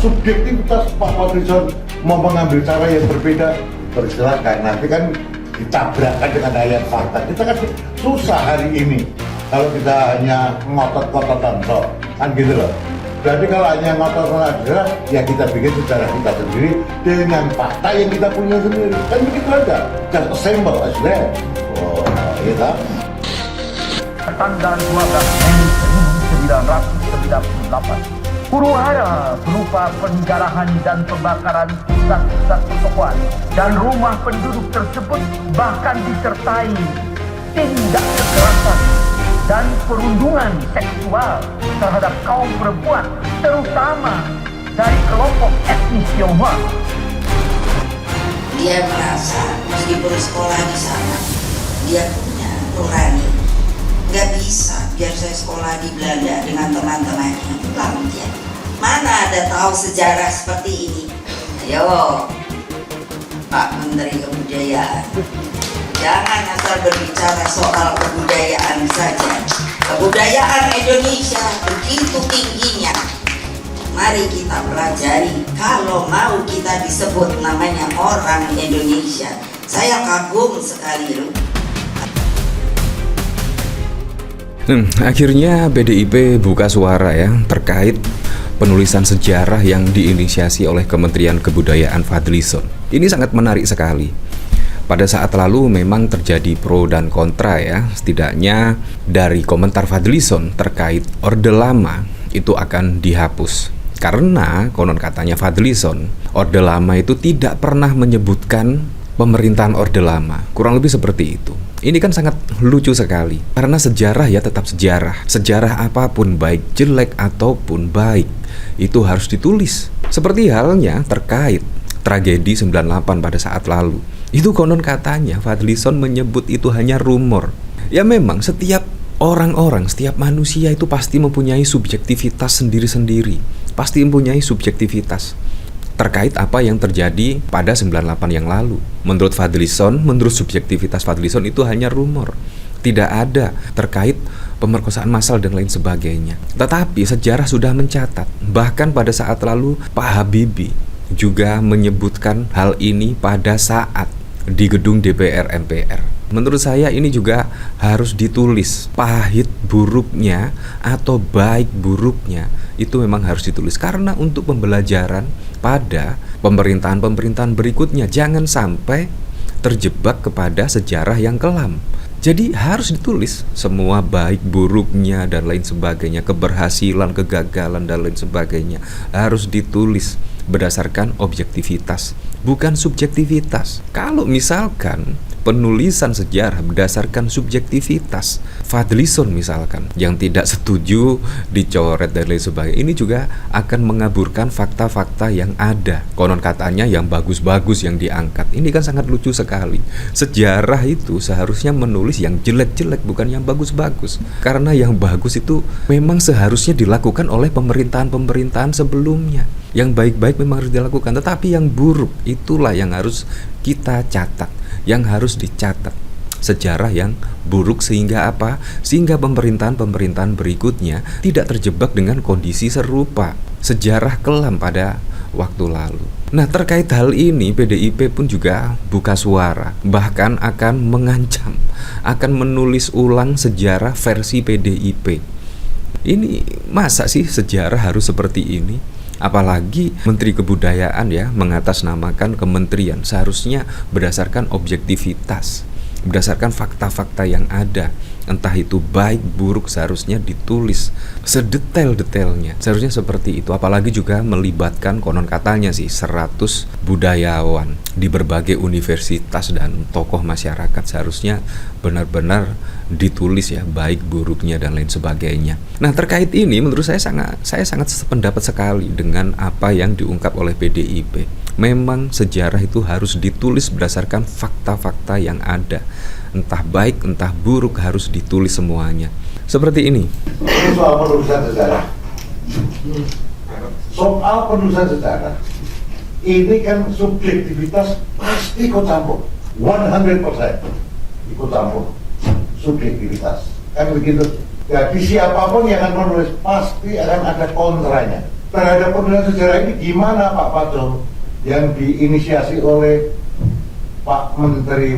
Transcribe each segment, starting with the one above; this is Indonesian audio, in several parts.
subjektivitas Pak Fadlizon mau mengambil cara yang berbeda, bersilakan. Nanti kan ditabrakkan dengan ayat fakta. Kita kan susah hari ini kalau kita hanya ngotot-ngototan toh, kan gitu loh. Jadi kalau hanya ngotot-ngototan, ya kita bikin sejarah kita sendiri dengan fakta yang kita punya sendiri. Kan begitu aja. Just assemble as that. Oh, iya. Tanggal 12 Mei 1998, huru-hara berupa penjarahan dan pembakaran pusat-pusat pertokoan dan rumah penduduk tersebut bahkan disertai tindak kekerasan dan perundungan seksual terhadap kaum perempuan, terutama dari kelompok etnis Tionghoa. Dia merasa meskipun sekolah di sana, dia punya nurani. Gak bisa biar saya sekolah di Belanda dengan teman-temannya. Pulang dia. Mana ada tahu sejarah seperti ini? Ayo, Pak Menteri Kebudayaan, jangan asal berbicara soal kebudayaan saja. Kebudayaan Indonesia begitu tingginya. Mari kita pelajari. Kalau mau kita disebut namanya orang Indonesia, saya kagum sekali loh. Akhirnya PDIP buka suara ya terkait penulisan sejarah yang diinisiasi oleh Kementerian Kebudayaan Fadlizon. Ini sangat menarik sekali. Pada saat lalu memang terjadi pro dan kontra ya. Setidaknya dari komentar Fadlizon terkait Orde Lama itu akan dihapus. Karena konon katanya Fadlizon, Orde Lama itu tidak pernah menyebutkan pemerintahan Orde Lama. Kurang lebih seperti itu. Ini kan sangat lucu sekali. Karena sejarah ya tetap sejarah. Sejarah apapun baik jelek ataupun baik itu harus ditulis. Seperti halnya terkait tragedi 98 pada saat lalu. Itu konon katanya Fadlizon menyebut itu hanya rumor. Ya memang setiap orang-orang, setiap manusia itu pasti mempunyai subjektivitas sendiri-sendiri. Pasti mempunyai subjektivitas terkait apa yang terjadi pada 98 yang lalu. Menurut Fadlizon, menurut subjektivitas Fadlizon itu hanya rumor. Tidak ada terkait pemerkosaan massal dan lain sebagainya. Tetapi sejarah sudah mencatat. Bahkan pada saat lalu Pak Habibie juga menyebutkan hal ini pada saat di gedung DPR MPR. Menurut saya ini juga harus ditulis. Pahit buruknya atau baik buruknya itu memang harus ditulis. Karena untuk pembelajaran pada pemerintahan-pemerintahan berikutnya, jangan sampai terjebak kepada sejarah yang kelam. Jadi harus ditulis semua baik buruknya dan lain sebagainya, keberhasilan, kegagalan dan lain sebagainya harus ditulis berdasarkan objektivitas, bukan subjektivitas. Kalau misalkan penulisan sejarah berdasarkan subjektivitas, Fadlizon misalkan yang tidak setuju dicoret dan lain sebagainya, ini juga akan mengaburkan fakta-fakta yang ada. Konon katanya yang bagus-bagus yang diangkat. Ini kan sangat lucu sekali. Sejarah itu seharusnya menulis yang jelek-jelek, bukan yang bagus-bagus. Karena yang bagus itu memang seharusnya dilakukan oleh pemerintahan-pemerintahan sebelumnya. Yang baik-baik memang harus dilakukan, tetapi yang buruk itulah yang harus kita catat, yang harus dicatat. Sejarah yang buruk sehingga apa? Sehingga pemerintahan-pemerintahan berikutnya tidak terjebak dengan kondisi serupa, sejarah kelam pada waktu lalu. Nah, terkait hal ini PDIP pun juga buka suara, bahkan akan mengancam, akan menulis ulang sejarah versi PDIP. Ini masa sih sejarah harus seperti ini? Apalagi Menteri Kebudayaan ya mengatasnamakan kementerian, seharusnya berdasarkan objektivitas, berdasarkan fakta-fakta yang ada. Entah itu baik buruk seharusnya ditulis sedetail-detailnya. Seharusnya seperti itu. Apalagi juga melibatkan konon katanya sih 100 budayawan di berbagai universitas dan tokoh masyarakat. Seharusnya benar-benar ditulis ya baik buruknya dan lain sebagainya. Nah, terkait ini menurut saya sangat sependapat sekali dengan apa yang diungkap oleh PDIP. Memang sejarah itu harus ditulis berdasarkan fakta-fakta yang ada. Entah baik, entah buruk harus ditulis semuanya. Seperti ini. Ini soal penulisan sejarah. Soal penulisan sejarah. Ini kan subjektivitas pasti ikut campur. 100% ikut campur. Subjektivitas. Kan begitu. Jadi siapapun yang akan menulis pasti akan ada kontranya. terhadap penulisan sejarah ini gimana Pak Pacul yang diinisiasi oleh Pak Menteri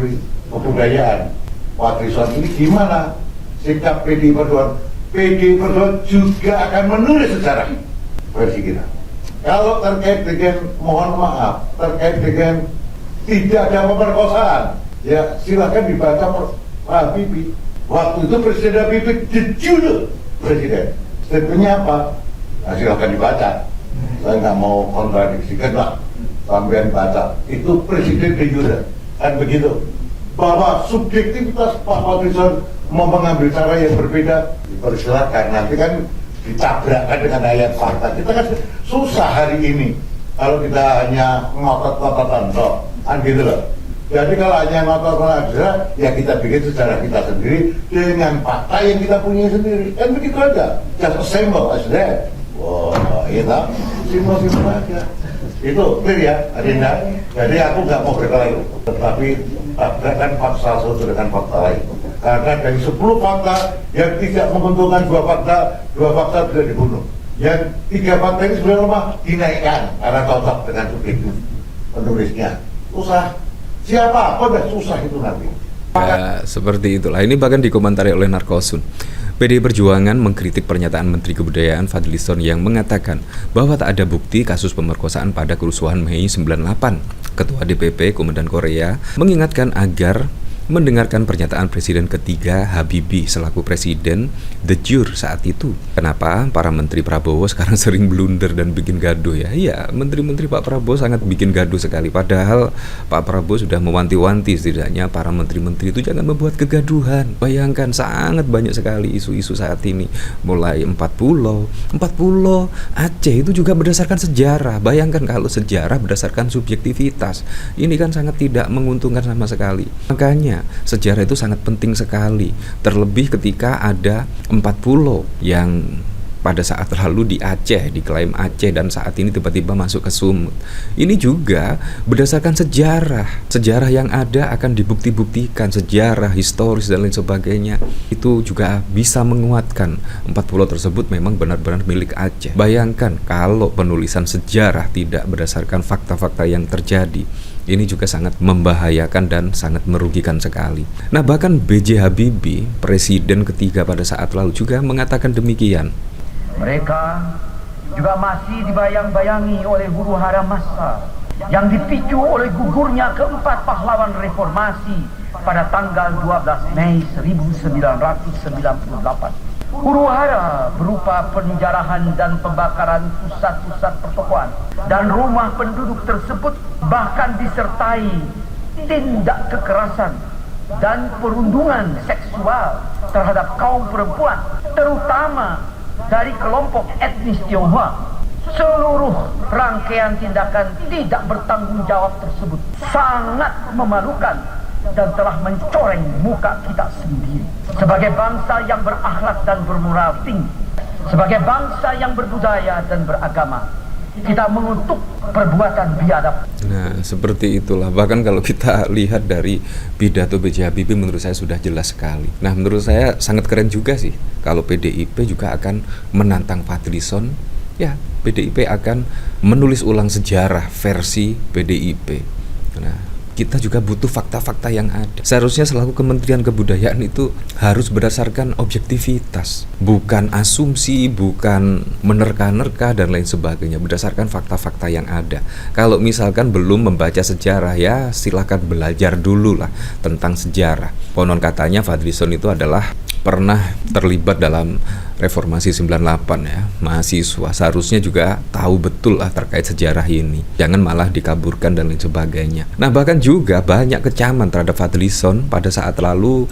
Kebudayaan Fadlizon ini gimana sikap PDI Perjuangan? PDI Perjuangan juga akan menulis sejarah versi kita. Kalau terkait dengan, mohon maaf, terkait dengan tidak ada pemerkosaan, ya silakan dibaca Pak Habibie. Waktu itu Presiden Habibie jujur Presiden. Statementnya apa? Nah, silakan dibaca. Saya nggak mau kontradiksikan lah. Sampai baca. Itu Presiden de jure. Kan begitu. Bahwa subjektivitas Pak Fadlizon mau mengambil cara yang berbeda, dipersilakan. Nanti kan ditabrakkan dengan ayat fakta. Kita kan susah hari ini kalau kita hanya ngotot-ngototan toh, kan gitu loh. Jadi kalau hanya ngotot-ngototan aja, ya kita bikin sejarah kita sendiri dengan fakta yang kita punya sendiri. Kan begitu aja. Just assemble as that. Wah, itu simpel-simpel aja. Itu clear ya, Adinda. Jadi aku nggak mau berkelahi, tetapi tabrakan fakta satu dengan fakta lain. Karena dari 10 fakta yang tidak menguntungkan dua fakta bisa dibunuh. Yang 3 fakta ini sebenarnya lemah dinaikkan karena cocok dengan subjektif penulisnya. Susah. Siapa pun susah itu nanti. Ya, seperti itulah. Ini bahkan dikomentari oleh Narkosun. PDI Perjuangan mengkritik pernyataan Menteri Kebudayaan Fadlizon yang mengatakan bahwa tak ada bukti kasus pemerkosaan pada kerusuhan Mei 98. Ketua DPP Komandan Korea mengingatkan agar mendengarkan pernyataan Presiden ketiga Habibie selaku Presiden de jure saat itu. Kenapa para Menteri Prabowo sekarang sering blunder dan bikin gaduh ya? Iya, Menteri-Menteri Pak Prabowo sangat bikin gaduh sekali. Padahal Pak Prabowo sudah mewanti-wanti setidaknya para Menteri-Menteri itu jangan membuat kegaduhan. Bayangkan sangat banyak sekali isu-isu saat ini. Mulai 40 Aceh itu juga berdasarkan sejarah. Bayangkan kalau sejarah berdasarkan subjektivitas. Ini kan sangat tidak menguntungkan sama sekali. Makanya sejarah itu sangat penting sekali, terlebih ketika ada 40 yang pada saat lalu di Aceh, diklaim Aceh dan saat ini tiba-tiba masuk ke Sumut. Ini juga berdasarkan sejarah yang ada akan dibukti-buktikan, sejarah, historis dan lain sebagainya. Itu juga bisa menguatkan 40 tersebut memang benar-benar milik Aceh. Bayangkan kalau penulisan sejarah tidak berdasarkan fakta-fakta yang terjadi. Ini juga sangat membahayakan dan sangat merugikan sekali. Nah, bahkan B.J. Habibie, Presiden ketiga pada saat lalu juga mengatakan demikian. Mereka juga masih dibayang-bayangi oleh huru-hara massa yang dipicu oleh gugurnya keempat pahlawan reformasi pada tanggal 12 Mei 1998. Huru-hara berupa penjarahan dan pembakaran pusat-pusat pertokoan dan rumah penduduk tersebut bahkan disertai tindak kekerasan dan perundungan seksual terhadap kaum perempuan, terutama dari kelompok etnis Tionghoa. Seluruh rangkaian tindakan tidak bertanggung jawab tersebut sangat memalukan dan telah mencoreng muka kita sendiri. Sebagai bangsa yang berakhlak dan bermoral tinggi, sebagai bangsa yang berbudaya dan beragama, kita mengutuk perbuatan biadab. Nah, seperti itulah. Bahkan kalau kita lihat dari pidato B.J. Habibie, menurut saya sudah jelas sekali. Nah, menurut saya sangat keren juga sih kalau PDIP juga akan menantang Fadlizon. Ya, PDIP akan menulis ulang sejarah versi PDIP. Nah, kita juga butuh fakta-fakta yang ada. Seharusnya selaku Kementerian Kebudayaan itu harus berdasarkan objektivitas, bukan asumsi, bukan menerka-nerka dan lain sebagainya, berdasarkan fakta-fakta yang ada. Kalau misalkan belum membaca sejarah, ya silakan belajar dulu lah tentang sejarah. Konon katanya Fadlizon itu adalah pernah terlibat dalam reformasi 98 ya, mahasiswa. Seharusnya juga tahu betul lah terkait sejarah ini. Jangan malah dikaburkan dan lain sebagainya. Nah, bahkan juga banyak kecaman terhadap Fadlizon pada saat lalu.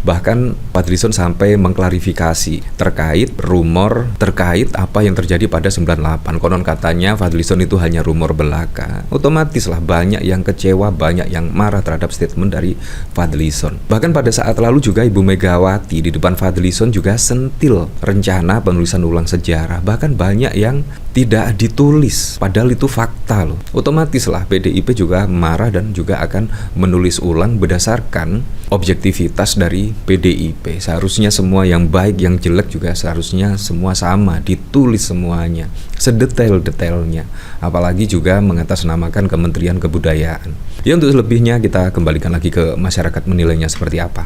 Bahkan Fadlizon sampai mengklarifikasi terkait rumor, terkait apa yang terjadi pada 98. Konon katanya Fadlizon itu hanya rumor belaka. Otomatis lah banyak yang kecewa, banyak yang marah terhadap statement dari Fadlizon. Bahkan pada saat lalu juga Ibu Megawati di depan Fadlizon juga sentil rencana penulisan ulang sejarah. Bahkan banyak yang tidak ditulis, padahal itu fakta loh. Otomatis lah PDIP juga marah dan juga akan menulis ulang berdasarkan objektivitas dari di PDIP. Seharusnya semua yang baik, yang jelek juga seharusnya semua sama, ditulis semuanya, sedetail-detailnya. Apalagi juga mengatasnamakan Kementerian Kebudayaan. Ya, untuk selebihnya kita kembalikan lagi ke masyarakat menilainya seperti apa.